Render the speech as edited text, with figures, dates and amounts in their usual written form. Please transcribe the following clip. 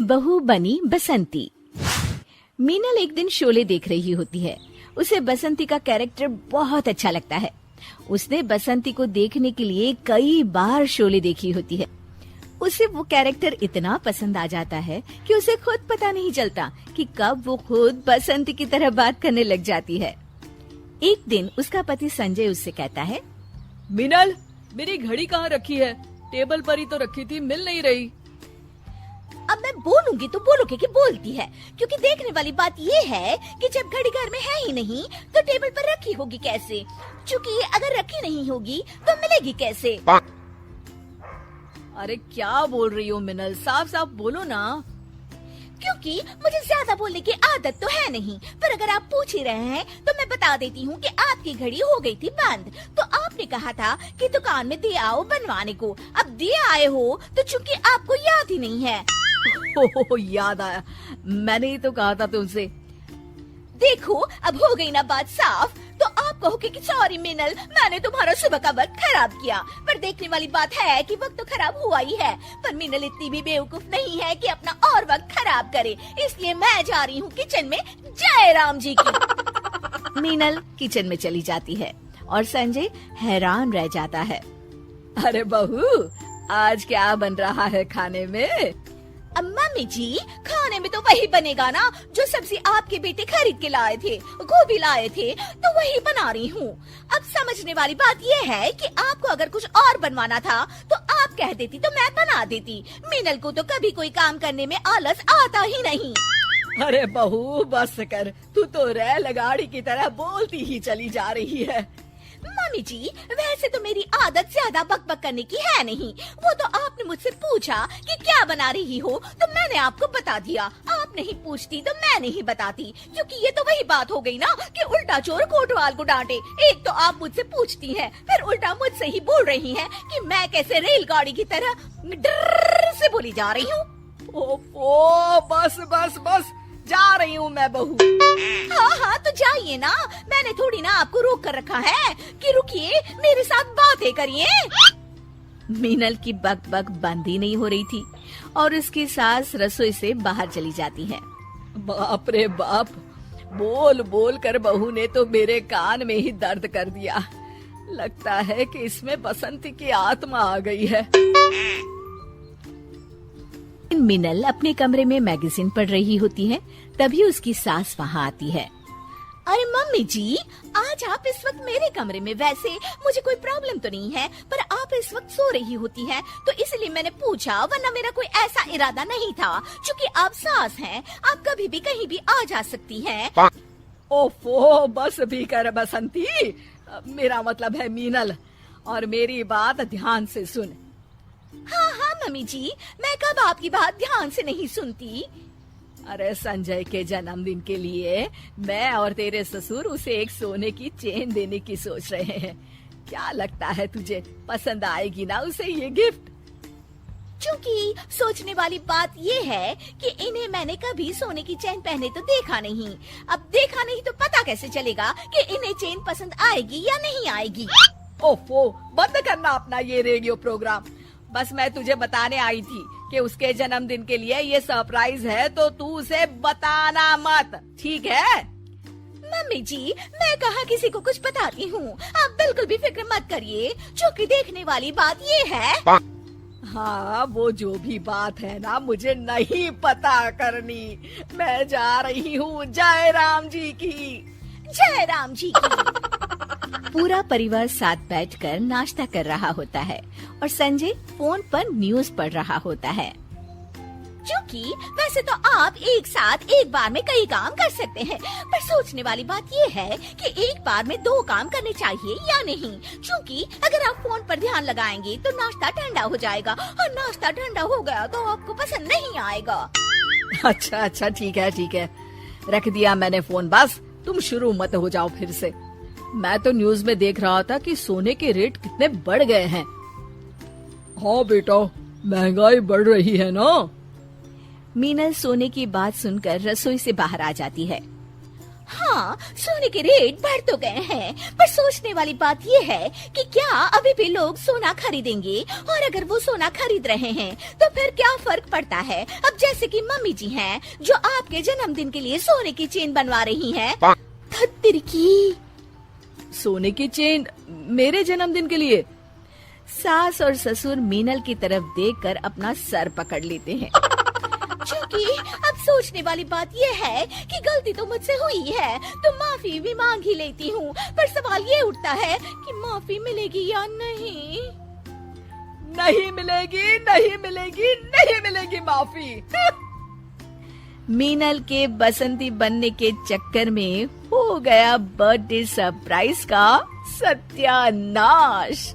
बहू बनी बसंती। मीनल एक दिन शोले देख रही होती है। उसे बसंती का कैरेक्टर बहुत अच्छा लगता है। उसने बसंती को देखने के लिए कई बार शोले देखी होती है। उसे वो कैरेक्टर इतना पसंद आ जाता है कि उसे खुद पता नहीं चलता कि कब वो खुद बसंती की तरह बात करने लग जाती है। एक दिन उसका पति संजय उससे कहता है, मीनल, मेरी घड़ी कहाँ रखी है? टेबल पर ही तो रखी थी, मिल नहीं रही। अब मैं बोलूंगी तो बोलोगे कि बोलती है, क्योंकि देखने वाली बात ये है कि जब घड़ी घर में है ही नहीं तो टेबल पर रखी होगी कैसे? क्योंकि अगर रखी नहीं होगी तो मिलेगी कैसे? अरे क्या बोल रही हो मिनल, साफ साफ बोलो ना। क्योंकि मुझे ज्यादा बोलने की आदत तो है नहीं, पर अगर आप पूछ ही रहे हैं तो मैं बता देती हूँ कि आपकी घड़ी हो गई थी बंद। तो आपने कहा था कि दुकान में दे आओ बनवाने को। अब दे आए हो तो चूंकि आपको याद ही नहीं है। हो याद आया, मैंने ही तो कहा था तुमसे। देखो अब हो गई ना बात साफ। तो आप कहोगे कि सॉरी मिनल, मैंने तुम्हारा सुबह का वक्त खराब किया। पर देखने वाली बात है कि वक्त तो खराब हुआ ही है, पर मिनल इतनी भी बेवकूफ नहीं है कि अपना और वक्त खराब करे। इसलिए मैं जा रही हूँ किचन में। जय राम जी की। मीनल किचन में चली जाती है और संजय हैरान रह जाता है। अरे बहू, आज क्या बन रहा है खाने में? मम्मी जी, खाने में तो वही बनेगा ना जो सब्जी आपके बेटे खरीद के लाए थे, गोभी लाए थे, तो वही बना रही हूँ। अब समझने वाली बात ये है कि आपको अगर कुछ और बनवाना था तो आप कह देती तो मैं बना देती। मीनल को तो कभी कोई काम करने में आलस आता ही नहीं। अरे बहू बस कर, तू तो रेलगाड़ी की तरह बोलती ही चली जा रही है। मम्मी जी, वैसे तो मेरी आदत ज्यादा बकबक करने की है नहीं। वो तो आपने मुझसे पूछा कि क्या बना रही हो तो मैंने आपको बता दिया। आप नहीं पूछती तो मैं नहीं बताती, क्योंकि ये तो वही बात हो गई ना कि उल्टा चोर कोतवाल को डांटे। एक तो आप मुझसे पूछती हैं, फिर उल्टा मुझसे ही बोल रही हैं कि मैं कैसे रेलगाड़ी की तरह डर से बोली जा रही हूँ। ओ बस बस बस, जा रही हूँ मैं बहू। हाँ तो जाइए ना, मैंने थोड़ी ना आपको रोक कर रखा है कि रुकिए मेरे साथ बातें करिए। मीनल की बक बंद ही नहीं हो रही थी और उसकी सास रसोई से बाहर चली जाती है। बाप रे बाप, बोल बोल कर बहू ने तो मेरे कान में ही दर्द कर दिया। लगता है कि इसमें बसंती की आत्मा आ गई है। मिनल अपने कमरे में मैगजीन पढ़ रही होती है, तभी उसकी सास वहाँ आती है। अरे मम्मी जी, आज आप इस वक्त मेरे कमरे में, वैसे मुझे कोई प्रॉब्लम तो नहीं है, पर आप इस वक्त सो रही होती हैं, तो इसलिए मैंने पूछा, वरना मेरा कोई ऐसा इरादा नहीं था। क्योंकि आप सास हैं, आप कभी भी कहीं भी आ जा सकती हैं। ओफो, बस भी कर बसंती, मेरा मतलब है मीनल, और मेरी बात ध्यान से सुन। हाँ मम्मी जी, मैं कब आपकी बात ध्यान से नहीं सुनती। अरे संजय के जन्मदिन के लिए मैं और तेरे ससुर उसे एक सोने की चेन देने की सोच रहे हैं। क्या लगता है तुझे, पसंद आएगी ना उसे ये गिफ्ट? क्योंकि सोचने वाली बात ये है कि इन्हें मैंने कभी सोने की चेन पहने तो देखा नहीं। अब देखा नहीं तो पता कैसे चलेगा कि इन्हें चेन पसंद आएगी या नहीं आएगी। ओफो, बंद करना अपना ये रेडियो प्रोग्राम। बस मैं तुझे बताने आई थी कि उसके जन्मदिन के लिए ये सरप्राइज है, तो तू उसे बताना मत, ठीक है? मम्मी जी, मैं कहाँ किसी को कुछ बताती हूँ, आप बिल्कुल भी फिक्र मत करिए। क्योंकि देखने वाली बात ये है। हाँ, वो जो भी बात है ना, मुझे नहीं पता करनी। मैं जा रही हूँ। जय राम जी की। जय राम जी की। पूरा परिवार साथ बैठकर नाश्ता कर रहा होता है और संजय फोन पर न्यूज़ पढ़ रहा होता है। क्योंकि वैसे तो आप एक साथ एक बार में कई काम कर सकते हैं, पर सोचने वाली बात ये है कि एक बार में 2 काम करने चाहिए या नहीं। क्योंकि अगर आप फोन पर ध्यान लगाएंगे तो नाश्ता ठंडा हो जाएगा, और नाश्ता ठंडा हो गया तो आपको पसंद नहीं आएगा। अच्छा ठीक है, रख दिया मैंने फोन। बस तुम शुरू मत हो जाओ फिर से। मैं तो न्यूज में देख रहा था कि सोने के रेट कितने बढ़ गए हैं। हाँ बेटा, महंगाई बढ़ रही है ना। मीनल सोने की बात सुनकर रसोई से बाहर आ जाती है। हाँ, सोने के रेट बढ़ तो गए हैं, पर सोचने वाली बात ये है कि क्या अभी भी लोग सोना खरीदेंगे, और अगर वो सोना खरीद रहे हैं तो फिर क्या फर्क पड़ता है। अब जैसे कि मम्मी जी हैं जो आपके जन्मदिन के लिए सोने की चेन बनवा रही हैं। धत्तिर की। सोने की चेन मेरे जन्मदिन के लिए? सास और ससुर मीनल की तरफ देखकर अपना सर पकड़ लेते हैं। क्योंकि अब सोचने वाली बात ये है कि गलती तो मुझसे हुई है, तो माफी भी मांग ही लेती हूँ, पर सवाल ये उठता है कि माफी मिलेगी या नहीं। नहीं मिलेगी, नहीं मिलेगी, नहीं मिलेगी माफी। मीनल के बसंती बनने के चक्कर में हो गया बर्थडे सरप्राइज का सत्यानाश।